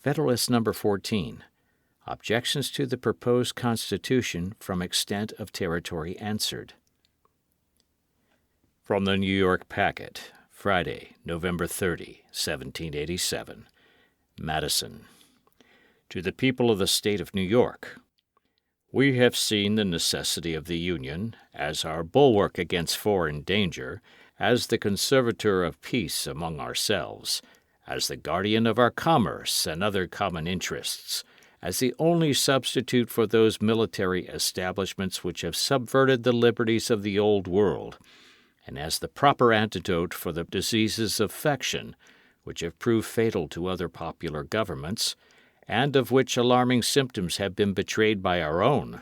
Federalist No. 14. Objections to the proposed Constitution from extent of territory answered. From the New York Packet, Friday, November 30, 1787. Madison. To the people of the State of New York. We have seen the necessity of the Union, as our bulwark against foreign danger, as the conservator of peace among ourselves, as the guardian of our commerce and other common interests, as the only substitute for those military establishments which have subverted the liberties of the Old World, and as the proper antidote for the diseases of faction, which have proved fatal to other popular governments, and of which alarming symptoms have been betrayed by our own.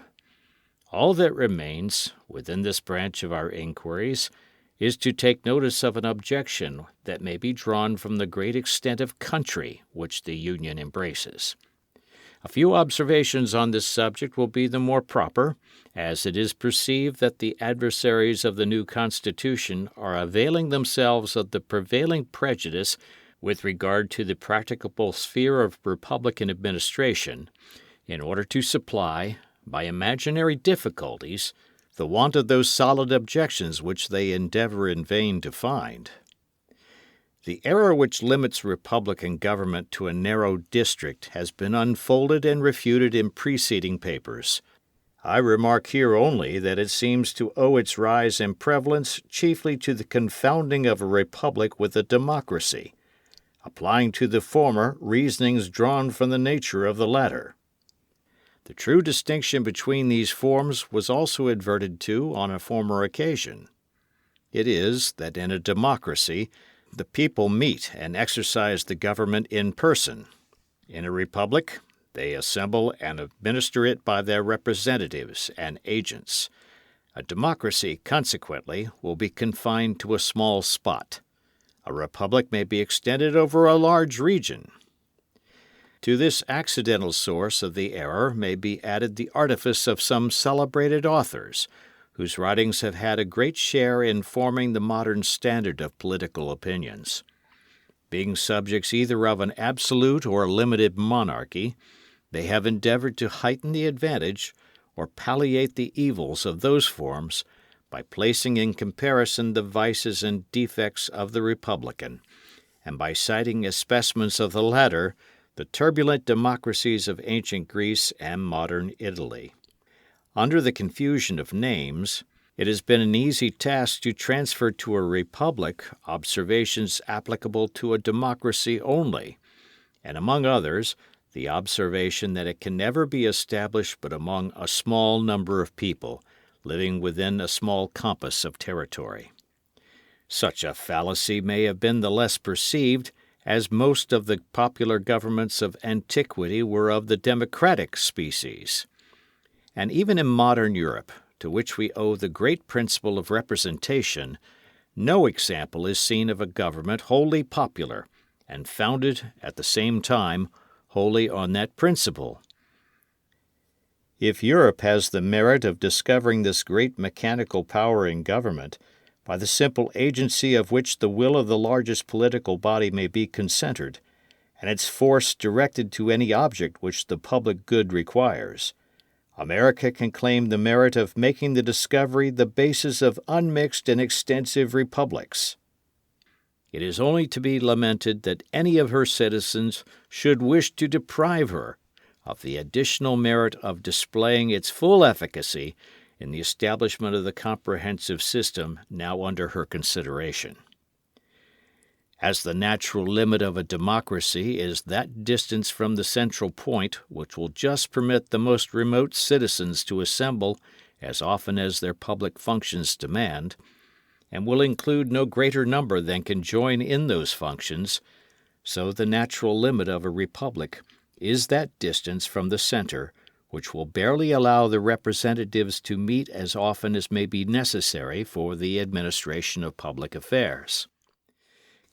All that remains, within this branch of our inquiries, is to take notice of an objection that may be drawn from the great extent of country which the Union embraces. A few observations on this subject will be the more proper, as it is perceived that the adversaries of the new Constitution are availing themselves of the prevailing prejudice with regard to the practicable sphere of Republican administration, in order to supply, by imaginary difficulties, the want of those solid objections which they endeavor in vain to find. The error which limits Republican government to a narrow district has been unfolded and refuted in preceding papers. I remark here only that it seems to owe its rise and prevalence chiefly to the confounding of a republic with a democracy, applying to the former reasonings drawn from the nature of the latter. The true distinction between these forms was also adverted to on a former occasion. It is that in a democracy the people meet and exercise the government in person. In a republic, they assemble and administer it by their representatives and agents. A democracy, consequently, will be confined to a small spot. A republic may be extended over a large region. To this accidental source of the error may be added the artifice of some celebrated authors, whose writings have had a great share in forming the modern standard of political opinions. Being subjects either of an absolute or limited monarchy, they have endeavored to heighten the advantage or palliate the evils of those forms by placing in comparison the vices and defects of the republican, and by citing as specimens of the latter the turbulent democracies of ancient Greece and modern Italy. Under the confusion of names, it has been an easy task to transfer to a republic observations applicable to a democracy only, and among others, the observation that it can never be established but among a small number of people, living within a small compass of territory. Such a fallacy may have been the less perceived, as most of the popular governments of antiquity were of the democratic species. And even in modern Europe, to which we owe the great principle of representation, no example is seen of a government wholly popular, and founded, at the same time, wholly on that principle. If Europe has the merit of discovering this great mechanical power in government, by the simple agency of which the will of the largest political body may be concentred, and its force directed to any object which the public good requires, America can claim the merit of making the discovery the basis of unmixed and extensive republics. It is only to be lamented that any of her citizens should wish to deprive her of the additional merit of displaying its full efficacy in the establishment of the comprehensive system now under her consideration. As the natural limit of a democracy is that distance from the central point which will just permit the most remote citizens to assemble as often as their public functions demand, and will include no greater number than can join in those functions, so the natural limit of a republic is that distance from the center which will barely allow the representatives to meet as often as may be necessary for the administration of public affairs.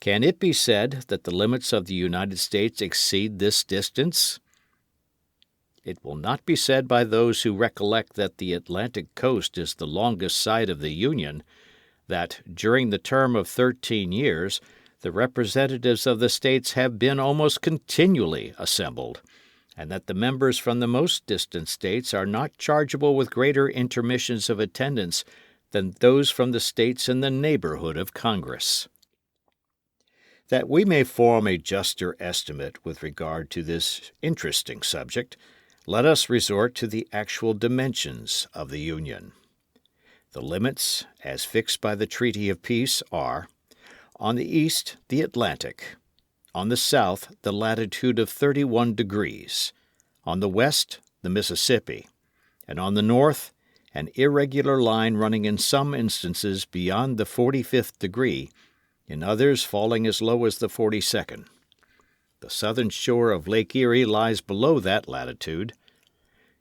Can it be said that the limits of the United States exceed this distance? It will not be said by those who recollect that the Atlantic coast is the longest side of the Union, that, during the term of 13 years, the representatives of the states have been almost continually assembled, and that the members from the most distant states are not chargeable with greater intermissions of attendance than those from the states in the neighborhood of Congress. That we may form a juster estimate with regard to this interesting subject, let us resort to the actual dimensions of the Union. The limits, as fixed by the Treaty of Peace, are: on the east, the Atlantic; on the south, the latitude of 31 degrees; on the west, the Mississippi; and on the north, an irregular line running in some instances beyond the 45th degree, in others falling as low as the 42nd. The southern shore of Lake Erie lies below that latitude.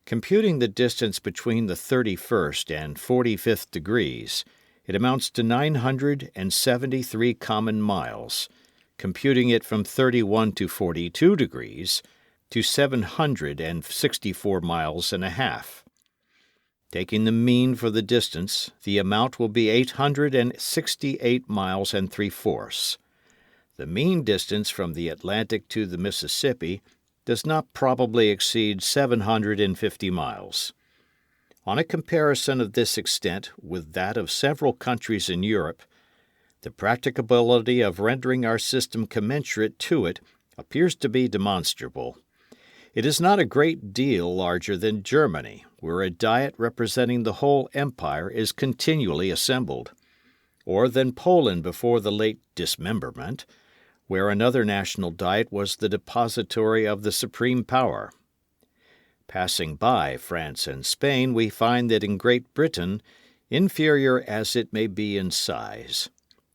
Computing the distance between the 31st and 45th degrees, it amounts to 973 common miles, computing it from 31 to 42 degrees, to 764 miles and a half. Taking the mean for the distance, the amount will be 868 miles and 3/4. The mean distance from the Atlantic to the Mississippi does not probably exceed 750 miles. On a comparison of this extent with that of several countries in Europe, the practicability of rendering our system commensurate to it appears to be demonstrable. It is not a great deal larger than Germany, where a Diet representing the whole empire is continually assembled, or than Poland before the late dismemberment, where another national Diet was the depository of the supreme power. Passing by France and Spain, we find that in Great Britain, inferior as it may be in size,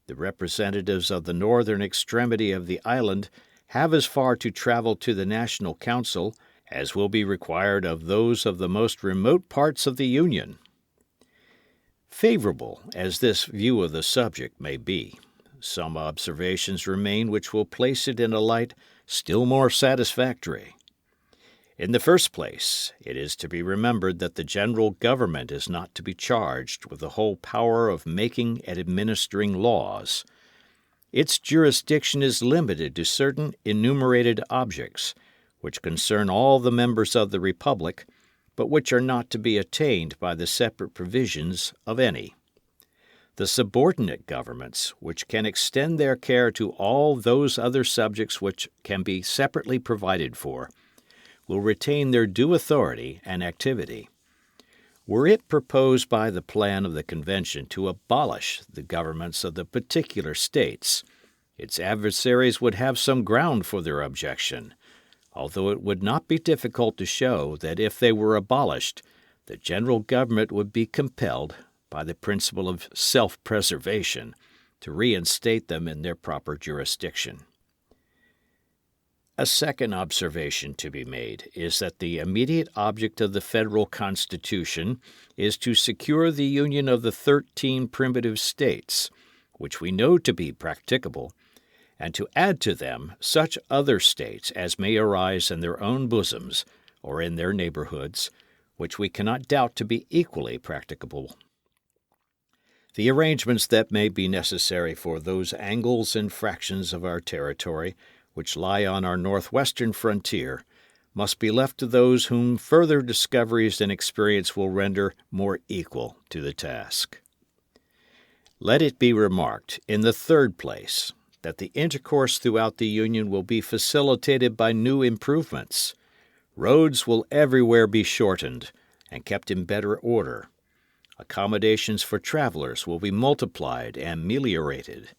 the representatives of the northern extremity of the island have as far to travel to the National Council as will be required of those of the most remote parts of the Union. Favorable as this view of the subject may be, some observations remain which will place it in a light still more satisfactory. In the first place, it is to be remembered that the general government is not to be charged with the whole power of making and administering laws. Its jurisdiction is limited to certain enumerated objects, which concern all the members of the Republic, but which are not to be attained by the separate provisions of any. The subordinate governments, which can extend their care to all those other subjects which can be separately provided for, will retain their due authority and activity. Were it proposed by the plan of the Convention to abolish the governments of the particular states, its adversaries would have some ground for their objection, although it would not be difficult to show that if they were abolished, the general government would be compelled, by the principle of self-preservation, to reinstate them in their proper jurisdiction. A second observation to be made is that the immediate object of the Federal Constitution is to secure the union of the 13 primitive states, which we know to be practicable, and to add to them such other states as may arise in their own bosoms or in their neighborhoods, which we cannot doubt to be equally practicable. The arrangements that may be necessary for those angles and fractions of our territory which lie on our northwestern frontier must be left to those whom further discoveries and experience will render more equal to the task. Let it be remarked, in the third place, that the intercourse throughout the Union will be facilitated by new improvements. Roads will everywhere be shortened and kept in better order. Accommodations for travelers will be multiplied and ameliorated.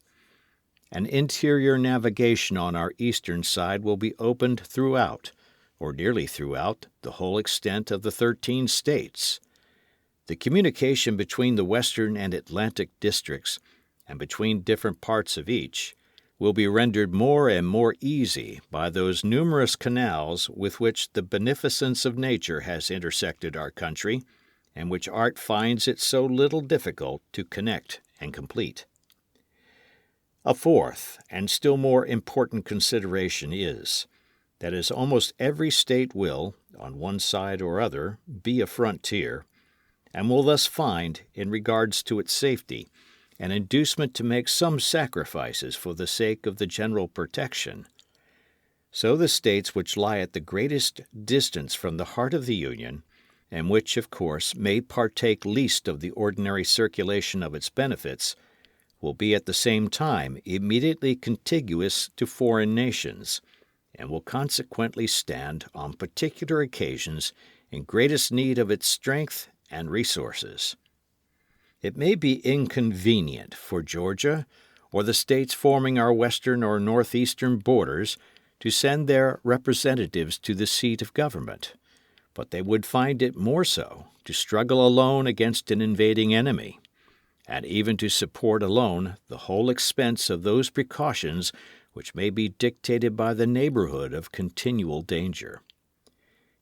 An interior navigation on our eastern side will be opened throughout, or nearly throughout, the whole extent of the 13 states. The communication between the western and Atlantic districts, and between different parts of each, will be rendered more and more easy by those numerous canals with which the beneficence of nature has intersected our country, and which art finds it so little difficult to connect and complete. A fourth and still more important consideration is, that as almost every state will, on one side or other, be a frontier, and will thus find, in regards to its safety, an inducement to make some sacrifices for the sake of the general protection. So the states which lie at the greatest distance from the heart of the Union, and which, of course, may partake least of the ordinary circulation of its benefits, will be at the same time immediately contiguous to foreign nations, and will consequently stand on particular occasions in greatest need of its strength and resources. It may be inconvenient for Georgia, or the states forming our western or northeastern borders, to send their representatives to the seat of government, but they would find it more so to struggle alone against an invading enemy, and even to support alone the whole expense of those precautions which may be dictated by the neighborhood of continual danger.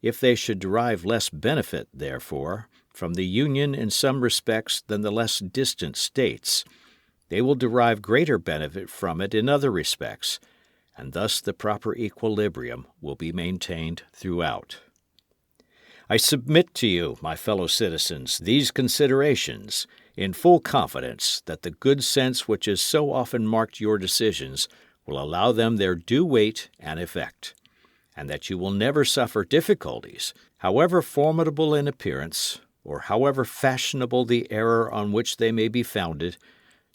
If they should derive less benefit, therefore, from the Union in some respects than the less distant states, they will derive greater benefit from it in other respects, and thus the proper equilibrium will be maintained throughout. I submit to you, my fellow citizens, these considerations, in full confidence that the good sense which has so often marked your decisions will allow them their due weight and effect, and that you will never suffer difficulties, however formidable in appearance, or however fashionable the error on which they may be founded,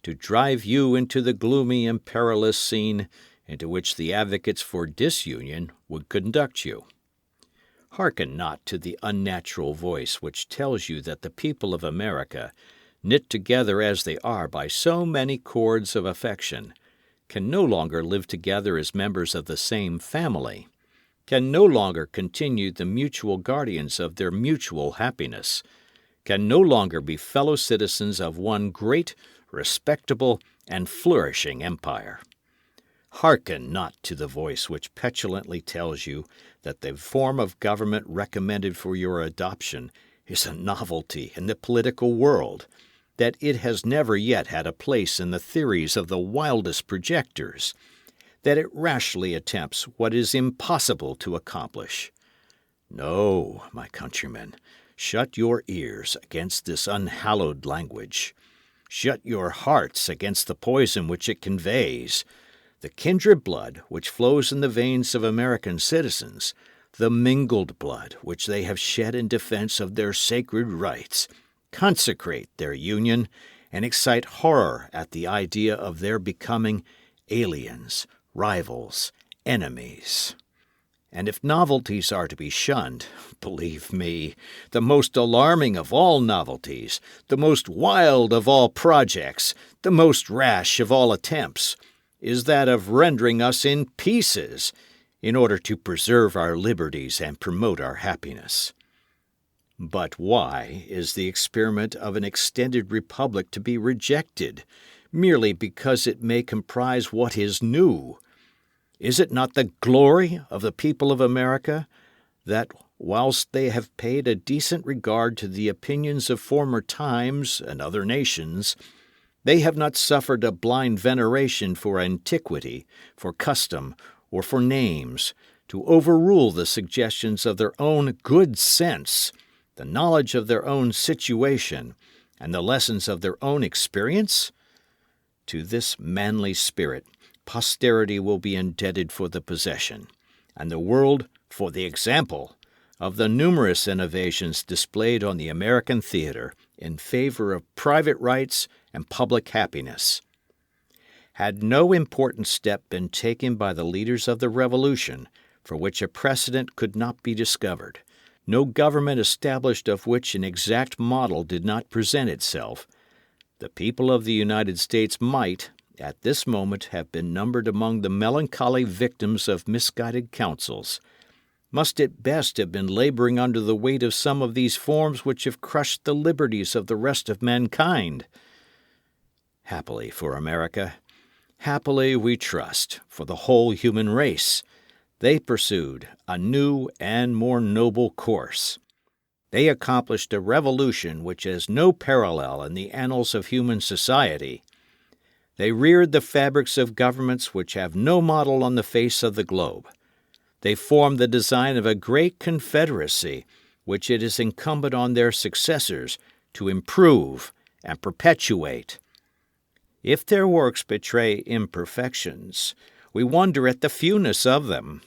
to drive you into the gloomy and perilous scene into which the advocates for disunion would conduct you. Hearken not to the unnatural voice which tells you that the people of America, knit together as they are by so many cords of affection, can no longer live together as members of the same family, can no longer continue the mutual guardians of their mutual happiness, can no longer be fellow citizens of one great, respectable, and flourishing empire. Hearken not to the voice which petulantly tells you that the form of government recommended for your adoption is a novelty in the political world, that it has never yet had a place in the theories of the wildest projectors, that it rashly attempts what is impossible to accomplish. No, my countrymen, shut your ears against this unhallowed language. Shut your hearts against the poison which it conveys. The kindred blood which flows in the veins of American citizens, the mingled blood which they have shed in defense of their sacred rights, consecrate their union and excite horror at the idea of their becoming aliens, rivals, enemies. And if novelties are to be shunned, believe me, the most alarming of all novelties, the most wild of all projects, the most rash of all attempts, is that of rendering us in pieces in order to preserve our liberties and promote our happiness. But why is the experiment of an extended republic to be rejected, merely because it may comprise what is new? Is it not the glory of the people of America that, whilst they have paid a decent regard to the opinions of former times and other nations, they have not suffered a blind veneration for antiquity, for custom, or for names, to overrule the suggestions of their own good sense, the knowledge of their own situation, and the lessons of their own experience? To this manly spirit, posterity will be indebted for the possession, and the world for the example, of the numerous innovations displayed on the American theatre in favor of private rights and public happiness. Had no important step been taken by the leaders of the Revolution for which a precedent could not be discovered, no government established of which an exact model did not present itself, the people of the United States might, at this moment, have been numbered among the melancholy victims of misguided counsels, must at best have been laboring under the weight of some of these forms which have crushed the liberties of the rest of mankind. Happily for America, happily, we trust, for the whole human race, they pursued a new and more noble course. They accomplished a revolution which has no parallel in the annals of human society. They reared the fabrics of governments which have no model on the face of the globe. They formed the design of a great confederacy which it is incumbent on their successors to improve and perpetuate. If their works betray imperfections, we wonder at the fewness of them.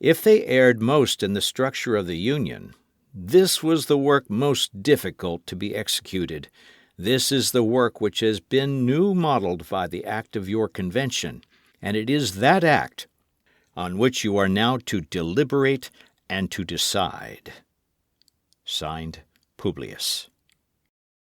If they erred most in the structure of the Union, this was the work most difficult to be executed. This is the work which has been new modelled by the act of your convention, and it is that act on which you are now to deliberate and to decide. Signed, Publius.